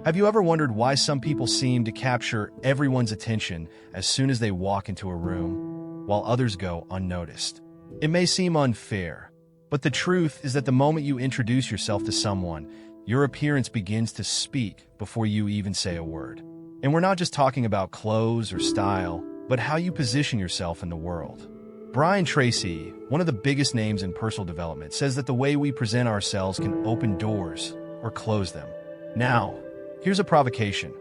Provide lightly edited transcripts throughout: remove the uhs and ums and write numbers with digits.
Have you ever wondered why some people seem to capture everyone's attention as soon as they walk into a room, while others go unnoticed? It may seem unfair, but the truth is that the moment you introduce yourself to someone, your appearance begins to speak before you even say a word. And we're not just talking about clothes or style, but how you position yourself in the world. Brian Tracy, one of the biggest names in personal development, says that the way we present ourselves can open doors or close them. Now, here's a provocation.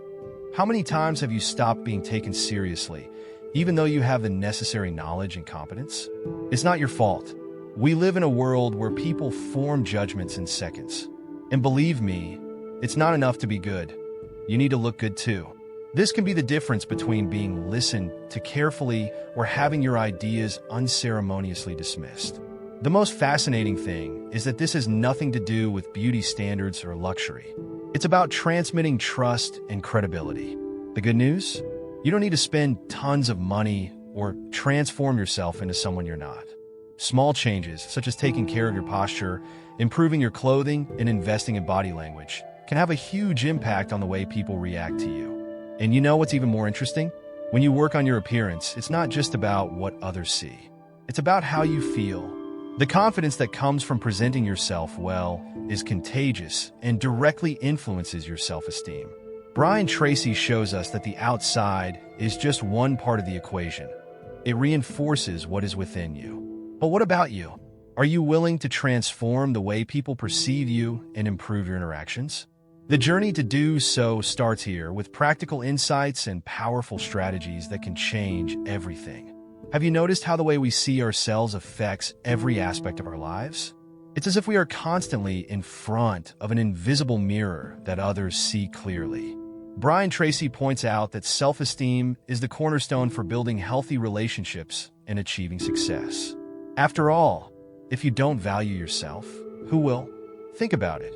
How many times have you stopped being taken seriously, even though you have the necessary knowledge and competence? It's not your fault. We live in a world where people form judgments in seconds. And believe me, it's not enough to be good. You need to look good too. This can be the difference between being listened to carefully or having your ideas unceremoniously dismissed. The most fascinating thing is that this has nothing to do with beauty standards or luxury. It's about transmitting trust and credibility. The good news? You don't need to spend tons of money or transform yourself into someone you're not. Small changes, such as taking care of your posture, improving your clothing, and investing in body language, can have a huge impact on the way people react to you. And you know what's even more interesting? When you work on your appearance, it's not just about what others see. It's about how you feel. The confidence that comes from presenting yourself well is contagious and directly influences your self-esteem. Brian Tracy shows us that the outside is just one part of the equation. It reinforces what is within you. But what about you? Are you willing to transform the way people perceive you and improve your interactions? The journey to do so starts here with practical insights and powerful strategies that can change everything. Have you noticed how the way we see ourselves affects every aspect of our lives? It's as if we are constantly in front of an invisible mirror that others see clearly. Brian Tracy points out that self-esteem is the cornerstone for building healthy relationships and achieving success. After all, if you don't value yourself, who will? Think about it.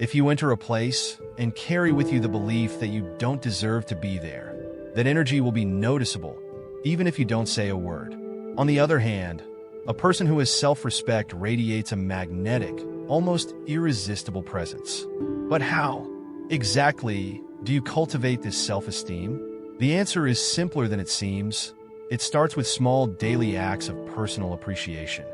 If you enter a place and carry with you the belief that you don't deserve to be there, that energy will be noticeable, even if you don't say a word. On the other hand, a person who has self-respect radiates a magnetic, almost irresistible presence. But how exactly do you cultivate this self-esteem? The answer is simpler than it seems. It starts with small daily acts of personal appreciation.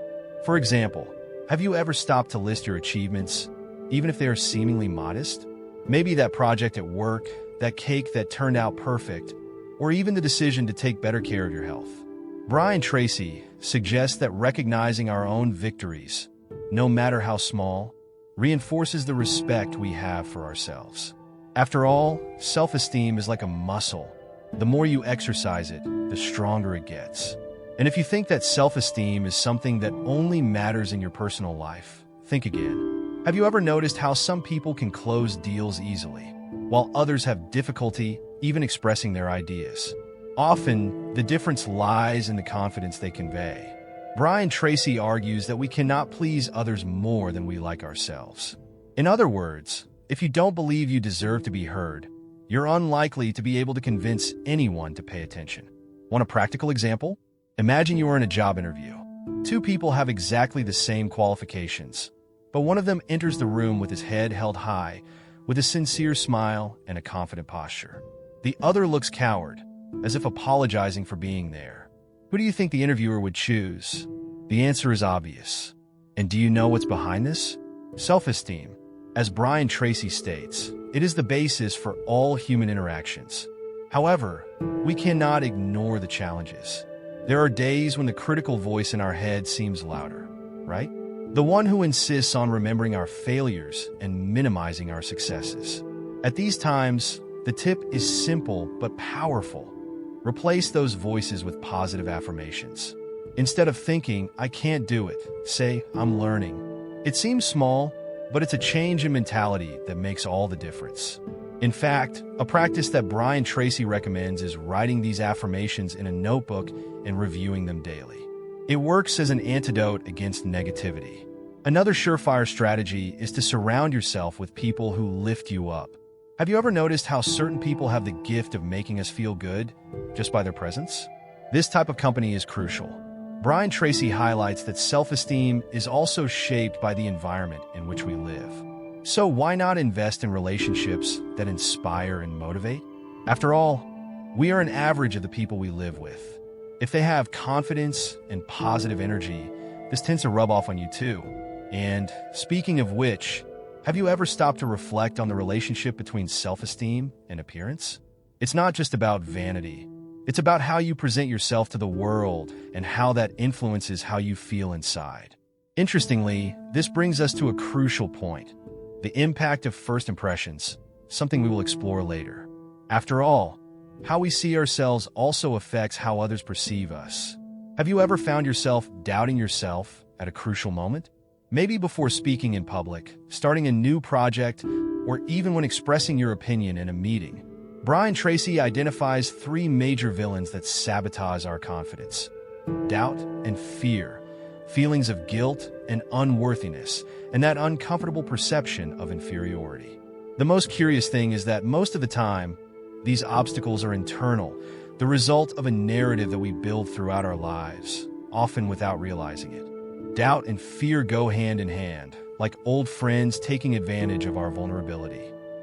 For example, have you ever stopped to list your achievements, even if they are seemingly modest? Maybe that project at work, that cake that turned out perfect, or even the decision to take better care of your health. Brian Tracy suggests that recognizing our own victories, no matter how small, reinforces the respect we have for ourselves. After all, self-esteem is like a muscle. The more you exercise it, the stronger it gets. And if you think that self-esteem is something that only matters in your personal life, think again. Have you ever noticed how some people can close deals easily, while others have difficulty even expressing their ideas? Often, the difference lies in the confidence they convey. Brian Tracy argues that we cannot please others more than we like ourselves. In other words, if you don't believe you deserve to be heard, you're unlikely to be able to convince anyone to pay attention. Want a practical example? Imagine you are in a job interview. Two people have exactly the same qualifications, but one of them enters the room with his head held high, with a sincere smile and a confident posture. The other looks coward, as if apologizing for being there. Who do you think the interviewer would choose? The answer is obvious. And do you know what's behind this? Self-esteem. As Brian Tracy states, it is the basis for all human interactions. However, we cannot ignore the challenges. There are days when the critical voice in our head seems louder, right? The one who insists on remembering our failures and minimizing our successes. At these times, the tip is simple but powerful. Replace those voices with positive affirmations. Instead of thinking, "I can't do it," say, "I'm learning." It seems small, but it's a change in mentality that makes all the difference. In fact, a practice that Brian Tracy recommends is writing these affirmations in a notebook and reviewing them daily. It works as an antidote against negativity. Another surefire strategy is to surround yourself with people who lift you up. Have you ever noticed how certain people have the gift of making us feel good just by their presence? This type of company is crucial. Brian Tracy highlights that self-esteem is also shaped by the environment in which we live. So why not invest in relationships that inspire and motivate? After all, we are an average of the people we live with. If they have confidence and positive energy, this tends to rub off on you too. And speaking of which, have you ever stopped to reflect on the relationship between self-esteem and appearance? It's not just about vanity. It's about how you present yourself to the world and how that influences how you feel inside. Interestingly, this brings us to a crucial point: the impact of first impressions, something we will explore later. After all, how we see ourselves also affects how others perceive us. Have you ever found yourself doubting yourself at a crucial moment? Maybe before speaking in public, starting a new project, or even when expressing your opinion in a meeting. Tracy identifies 3 major villains that sabotage our confidence: doubt and fear, feelings of guilt and unworthiness, and that uncomfortable perception of inferiority. The most curious thing is that most of the time, these obstacles are internal, the result of a narrative that we build throughout our lives, often without realizing it. Doubt and fear go hand in hand, like old friends taking advantage of our vulnerability.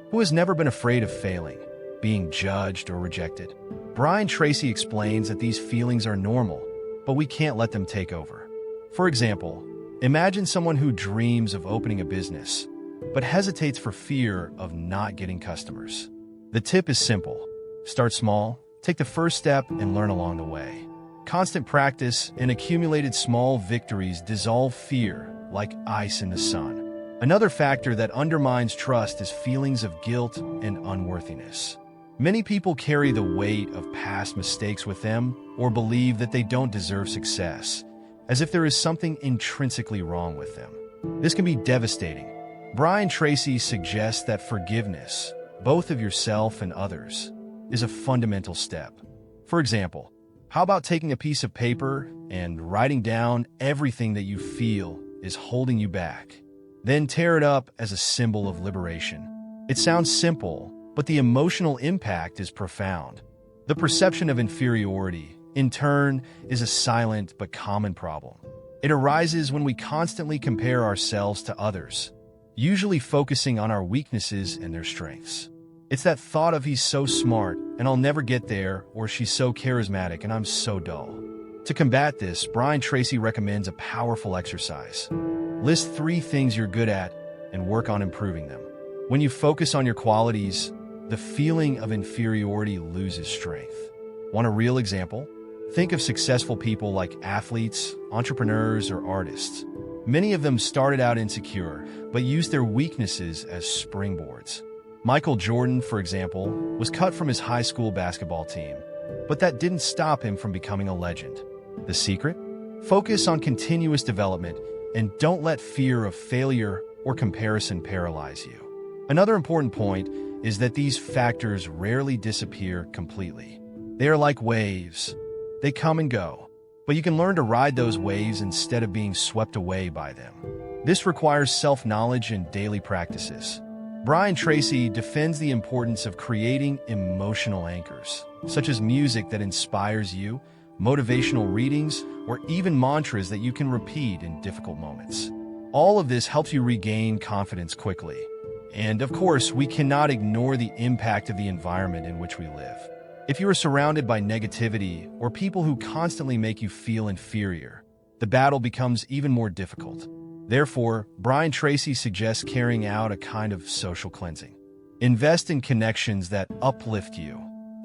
Who has never been afraid of failing, being judged or rejected? Tracy explains that these feelings are normal, but we can't let them take over. For example, imagine someone who dreams of opening a business, but hesitates for fear of not getting customers. The tip is simple: start small, take the first step, and learn along the way. Constant practice and accumulated small victories dissolve fear like ice in the sun. Another factor that undermines trust is feelings of guilt and unworthiness. Many people carry the weight of past mistakes with them or believe that they don't deserve success, as if there is something intrinsically wrong with them. This can be devastating. Tracy suggests that forgiveness, both of yourself and others, is a fundamental step. For example, how about taking a piece of paper and writing down everything that you feel is holding you back? Then tear it up as a symbol of liberation. It sounds simple, but the emotional impact is profound. The perception of inferiority, in turn, is a silent but common problem. It arises when we constantly compare ourselves to others, usually focusing on our weaknesses and their strengths. It's that thought of he's so smart and I'll never get there, or she's so charismatic and I'm so dull. To combat this, Tracy recommends a powerful exercise. List 3 things you're good at and work on improving them. When you focus on your qualities, the feeling of inferiority loses strength. Want a real example? Think of successful people like athletes, entrepreneurs, or artists. Many of them started out insecure, but used their weaknesses as springboards. Michael Jordan, for example, was cut from his high school basketball team, but that didn't stop him from becoming a legend. The secret? Focus on continuous development and don't let fear of failure or comparison paralyze you. Another important point is that these factors rarely disappear completely. They are like waves. They come and go, but you can learn to ride those waves instead of being swept away by them. This requires self-knowledge and daily practices. Tracy defends the importance of creating emotional anchors, such as music that inspires you, motivational readings, or even mantras that you can repeat in difficult moments. All of this helps you regain confidence quickly. And of course, we cannot ignore the impact of the environment in which we live. If you are surrounded by negativity or people who constantly make you feel inferior, the battle becomes even more difficult. Therefore, Tracy suggests carrying out a kind of social cleansing. Invest in connections that uplift you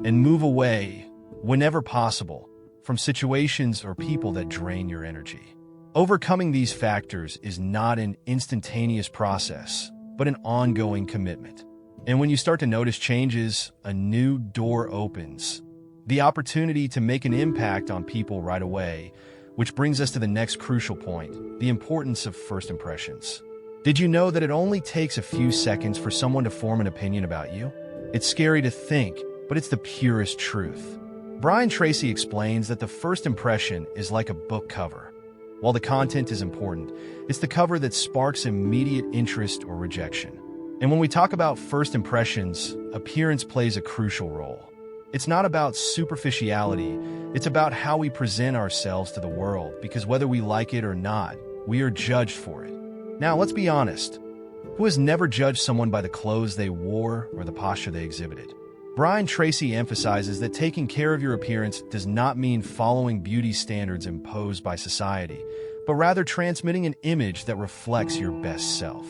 and move away, whenever possible, from situations or people that drain your energy. Overcoming these factors is not an instantaneous process, but an ongoing commitment. And when you start to notice changes, a new door opens. The opportunity to make an impact on people right away, which brings us to the next crucial point, the importance of first impressions. Did you know that it only takes a few seconds for someone to form an opinion about you? It's scary to think, but it's the purest truth. Tracy explains that the first impression is like a book cover. While the content is important, it's the cover that sparks immediate interest or rejection. And when we talk about first impressions, appearance plays a crucial role. It's not about superficiality, it's about how we present ourselves to the world, because whether we like it or not, we are judged for it. Now, let's be honest. Who has never judged someone by the clothes they wore or the posture they exhibited? Brian Tracy emphasizes that taking care of your appearance does not mean following beauty standards imposed by society, but rather transmitting an image that reflects your best self.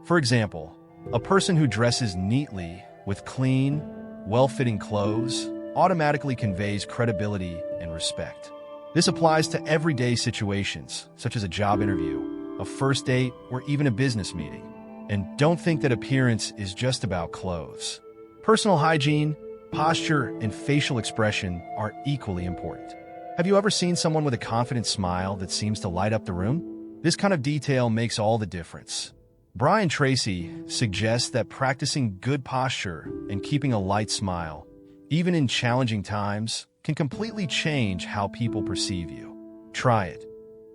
For example, a person who dresses neatly with clean, well-fitting clothes automatically conveys credibility and respect. This applies to everyday situations, such as a job interview, a first date, or even a business meeting. And don't think that appearance is just about clothes. Personal hygiene, posture, and facial expression are equally important. Have you ever seen someone with a confident smile that seems to light up the room? This kind of detail makes all the difference. Brian Tracy suggests that practicing good posture and keeping a light smile, even in challenging times, can completely change how people perceive you. Try it.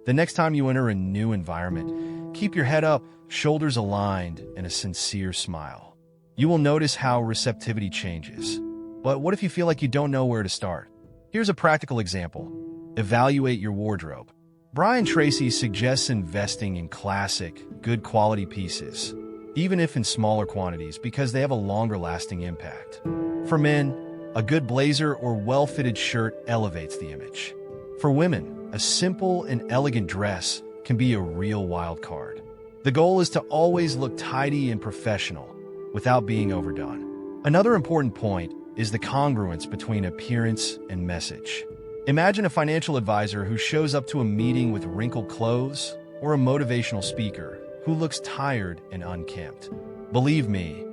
The next time you enter a new environment, keep your head up, shoulders aligned, and a sincere smile. You will notice how receptivity changes. But what if you feel like you don't know where to start? Here's a practical example. Evaluate your wardrobe. Brian Tracy suggests investing in classic, good quality pieces, even if in smaller quantities, because they have a longer-lasting impact. For men, a good blazer or well-fitted shirt elevates the image. For women, a simple and elegant dress can be a real wild card. The goal is to always look tidy and professional, without being overdone. Another important point is the congruence between appearance and message. Imagine a financial advisor who shows up to a meeting with wrinkled clothes, or a motivational speaker who looks tired and unkempt. Believe me,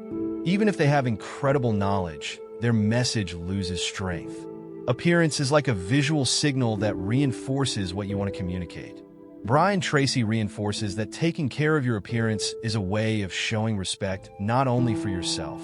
even if they have incredible knowledge, their message loses strength. Appearance is like a visual signal that reinforces what you want to communicate. Brian Tracy reinforces that taking care of your appearance is a way of showing respect not only for yourself,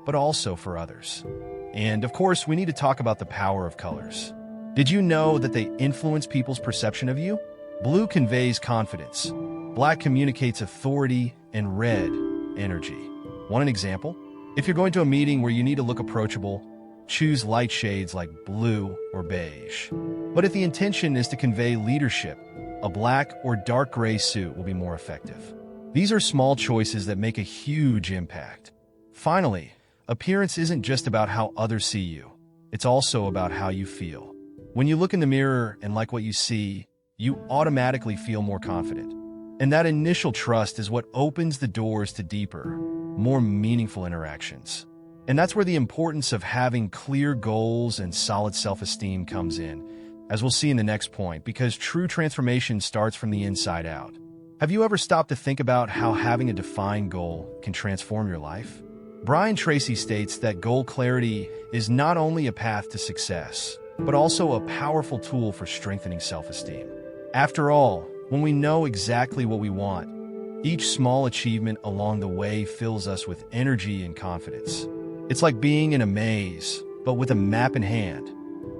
but also for others. And of course, we need to talk about the power of colors. Did you know that they influence people's perception of you? Blue conveys confidence, black communicates authority, and red, energy. Want an example? If you're going to a meeting where you need to look approachable, choose light shades like blue or beige. But if the intention is to convey leadership, a black or dark gray suit will be more effective. These are small choices that make a huge impact. Finally, appearance isn't just about how others see you. It's also about how you feel. When you look in the mirror and like what you see, you automatically feel more confident. And that initial trust is what opens the doors to deeper, more meaningful interactions. And that's where the importance of having clear goals and solid self-esteem comes in, as we'll see in the next point, because true transformation starts from the inside out. Have you ever stopped to think about how having a defined goal can transform your life? Brian Tracy states that goal clarity is not only a path to success, but also a powerful tool for strengthening self-esteem. After all, when we know exactly what we want, each small achievement along the way fills us with energy and confidence. It's like being in a maze, but with a map in hand.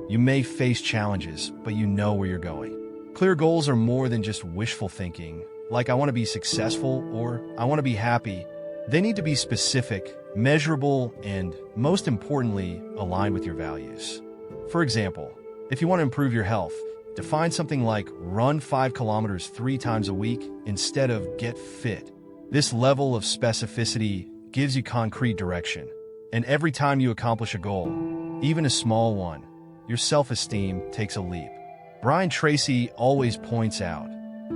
You may face challenges, but you know where you're going. Clear goals are more than just wishful thinking, like I want to be successful or I want to be happy. They need to be specific, measurable, and, most importantly, aligned with your values. For example, if you want to improve your health, define something like run 5 kilometers 3 times a week instead of get fit. This level of specificity gives you concrete direction. And every time you accomplish a goal, even a small one, your self-esteem takes a leap. Brian Tracy always points out,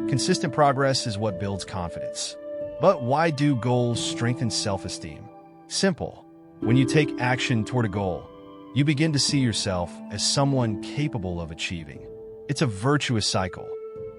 consistent progress is what builds confidence. But why do goals strengthen self-esteem? Simple. When you take action toward a goal, you begin to see yourself as someone capable of achieving. It's a virtuous cycle.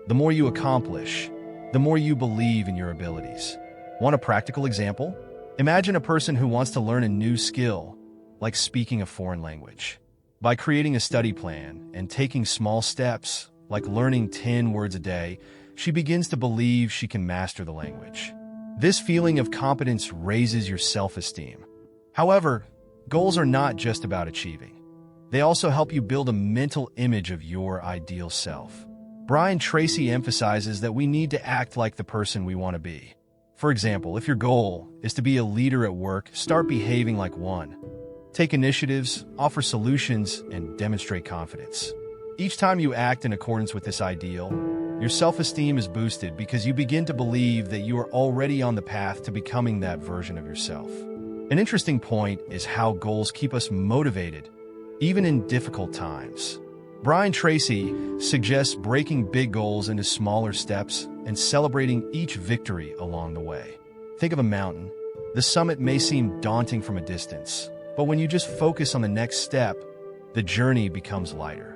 The more you accomplish, the more you believe in your abilities. Want a practical example? Imagine a person who wants to learn a new skill, like speaking a foreign language. By creating a study plan and taking small steps, like learning 10 words a day, she begins to believe she can master the language. This feeling of competence raises your self-esteem. However, goals are not just about achieving. They also help you build a mental image of your ideal self. Brian Tracy emphasizes that we need to act like the person we want to be. For example, if your goal is to be a leader at work, start behaving like one. Take initiatives, offer solutions, and demonstrate confidence. Each time you act in accordance with this ideal, Your self-esteem is boosted because you begin to believe that you are already on the path to becoming that version of yourself. An interesting point is how goals keep us motivated, even in difficult times. Tracy suggests breaking big goals into smaller steps and celebrating each victory along the way. Think of a mountain. The summit may seem daunting from a distance, but when you just focus on the next step, the journey becomes lighter.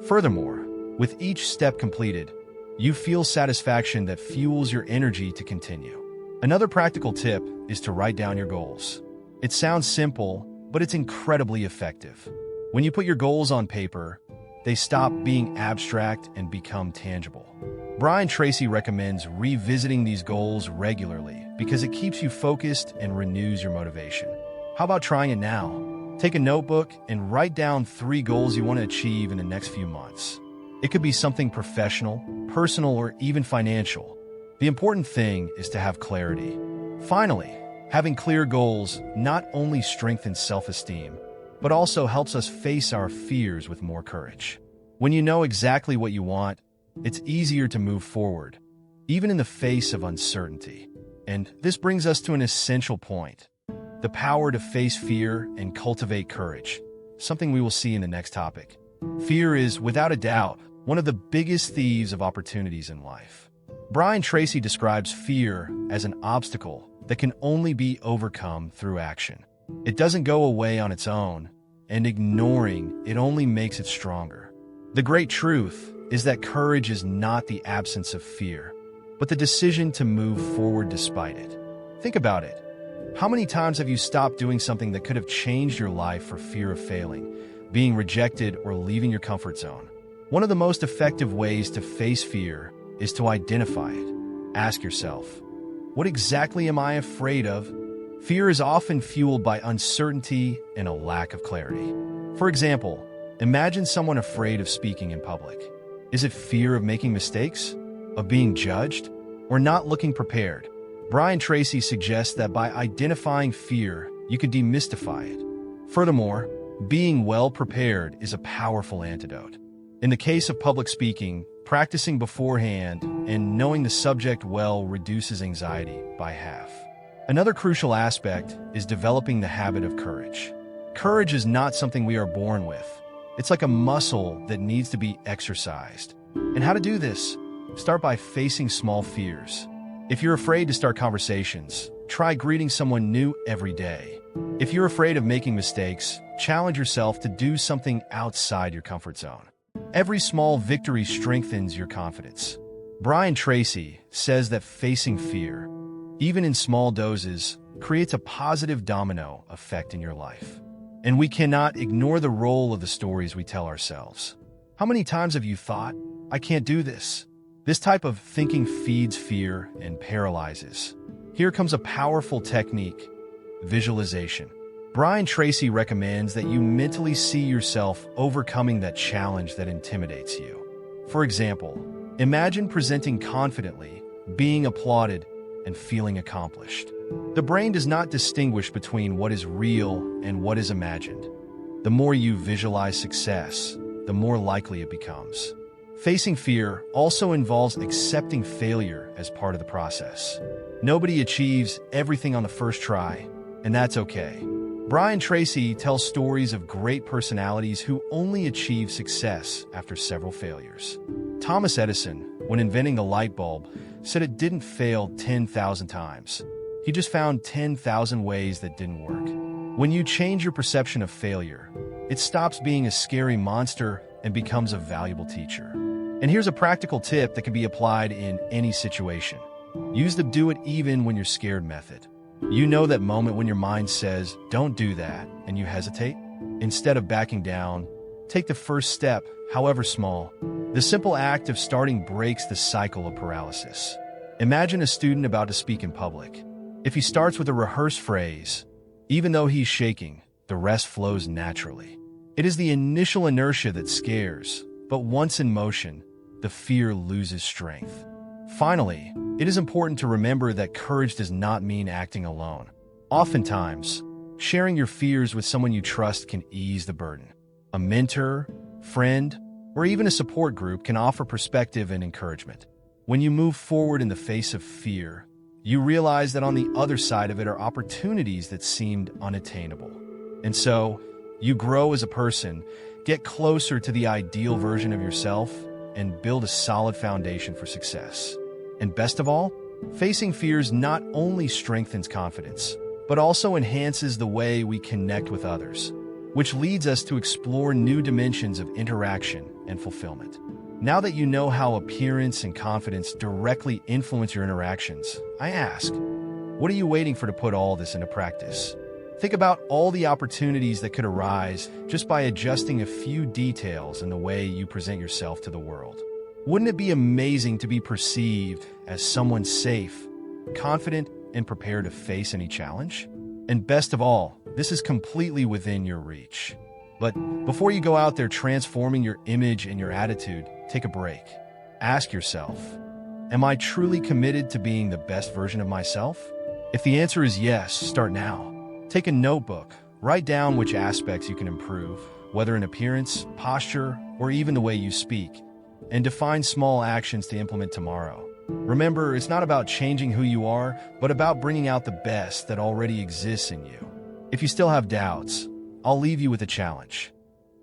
Furthermore, with each step completed, you feel satisfaction that fuels your energy to continue. Another practical tip is to write down your goals. It sounds simple, but it's incredibly effective. When you put your goals on paper, they stop being abstract and become tangible. Tracy recommends revisiting these goals regularly because it keeps you focused and renews your motivation. How about trying it now? Take a notebook and write down 3 goals you want to achieve in the next few months. It could be something professional, personal, or even financial. The important thing is to have clarity. Finally, having clear goals not only strengthens self-esteem, but also helps us face our fears with more courage. When you know exactly what you want, it's easier to move forward, even in the face of uncertainty. And this brings us to an essential point: the power to face fear and cultivate courage, something we will see in the next topic. Fear is, without a doubt, one of the biggest thieves of opportunities in life. Tracy describes fear as an obstacle that can only be overcome through action. It doesn't go away on its own, and ignoring it only makes it stronger. The great truth is that courage is not the absence of fear, but the decision to move forward despite it. Think about it. How many times have you stopped doing something that could have changed your life for fear of failing, being rejected, or leaving your comfort zone? One of the most effective ways to face fear is to identify it. Ask yourself, what exactly am I afraid of? Fear is often fueled by uncertainty and a lack of clarity. For example, imagine someone afraid of speaking in public. Is it fear of making mistakes, of being judged, or not looking prepared? Tracy suggests that by identifying fear, you can demystify it. Furthermore, being well prepared is a powerful antidote. In the case of public speaking, practicing beforehand and knowing the subject well reduces anxiety by half. Another crucial aspect is developing the habit of courage. Courage is not something we are born with. It's like a muscle that needs to be exercised. And how to do this? Start by facing small fears. If you're afraid to start conversations, try greeting someone new every day. If you're afraid of making mistakes, challenge yourself to do something outside your comfort zone. Every small victory strengthens your confidence. Tracy says that facing fear, even in small doses, creates a positive domino effect in your life. And we cannot ignore the role of the stories we tell ourselves. How many times have you thought, I can't do this? This type of thinking feeds fear and paralyzes. Here comes a powerful technique: visualization. Tracy recommends that you mentally see yourself overcoming that challenge that intimidates you. For example, imagine presenting confidently, being applauded, and feeling accomplished. The brain does not distinguish between what is real and what is imagined. The more you visualize success, the more likely it becomes. Facing fear also involves accepting failure as part of the process. Nobody achieves everything on the first try, and that's okay. Tracy tells stories of great personalities who only achieve success after several failures. Thomas Edison, when inventing the light bulb, said it didn't fail 10,000 times. He just found 10,000 ways that didn't work. When you change your perception of failure, it stops being a scary monster and becomes a valuable teacher. And here's a practical tip that can be applied in any situation. Use the do it even when you're scared method. You know that moment when your mind says, don't do that, and you hesitate? Instead of backing down, take the first step, however small. The simple act of starting breaks the cycle of paralysis. Imagine a student about to speak in public. If he starts with a rehearsed phrase, even though he's shaking, the rest flows naturally. It is the initial inertia that scares, but once in motion, the fear loses strength. Finally, it is important to remember that courage does not mean acting alone. Oftentimes, sharing your fears with someone you trust can ease the burden. A mentor, friend, or even a support group can offer perspective and encouragement. When you move forward in the face of fear, you realize that on the other side of it are opportunities that seemed unattainable. And so, you grow as a person, get closer to the ideal version of yourself, and build a solid foundation for success. And best of all, facing fears not only strengthens confidence, but also enhances the way we connect with others, which leads us to explore new dimensions of interaction and fulfillment. Now that you know how appearance and confidence directly influence your interactions, I ask, what are you waiting for to put all this into practice? Think about all the opportunities that could arise just by adjusting a few details in the way you present yourself to the world. Wouldn't it be amazing to be perceived as someone safe, confident, and prepared to face any challenge? And best of all, this is completely within your reach. But before you go out there transforming your image and your attitude, take a break. Ask yourself, am I truly committed to being the best version of myself? If the answer is yes, start now. Take a notebook, write down which aspects you can improve, whether in appearance, posture, or even the way you speak, and define small actions to implement tomorrow. Remember, it's not about changing who you are, but about bringing out the best that already exists in you. If you still have doubts, I'll leave you with a challenge.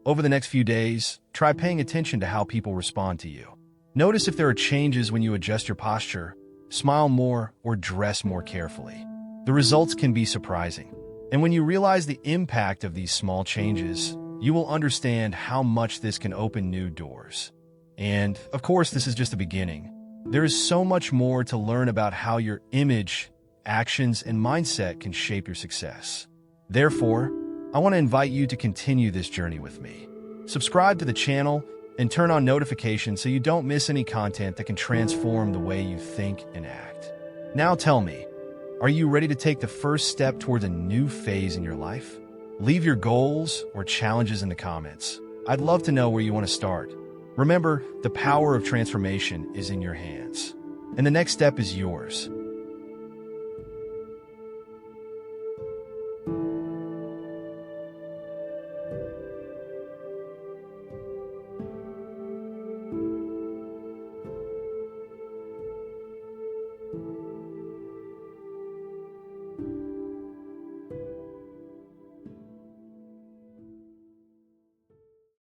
Over the next few days, try paying attention to how people respond to you. Notice if there are changes when you adjust your posture, smile more, or dress more carefully. The results can be surprising. And when you realize the impact of these small changes, you will understand how much this can open new doors. And, of course, this is just the beginning. There is so much more to learn about how your image, actions, and mindset can shape your success. Therefore, I want to invite you to continue this journey with me. Subscribe to the channel and turn on notifications so you don't miss any content that can transform the way you think and act. Now tell me, are you ready to take the first step towards a new phase in your life? Leave your goals or challenges in the comments. I'd love to know where you want to start. Remember, the power of transformation is in your hands, and the next step is yours.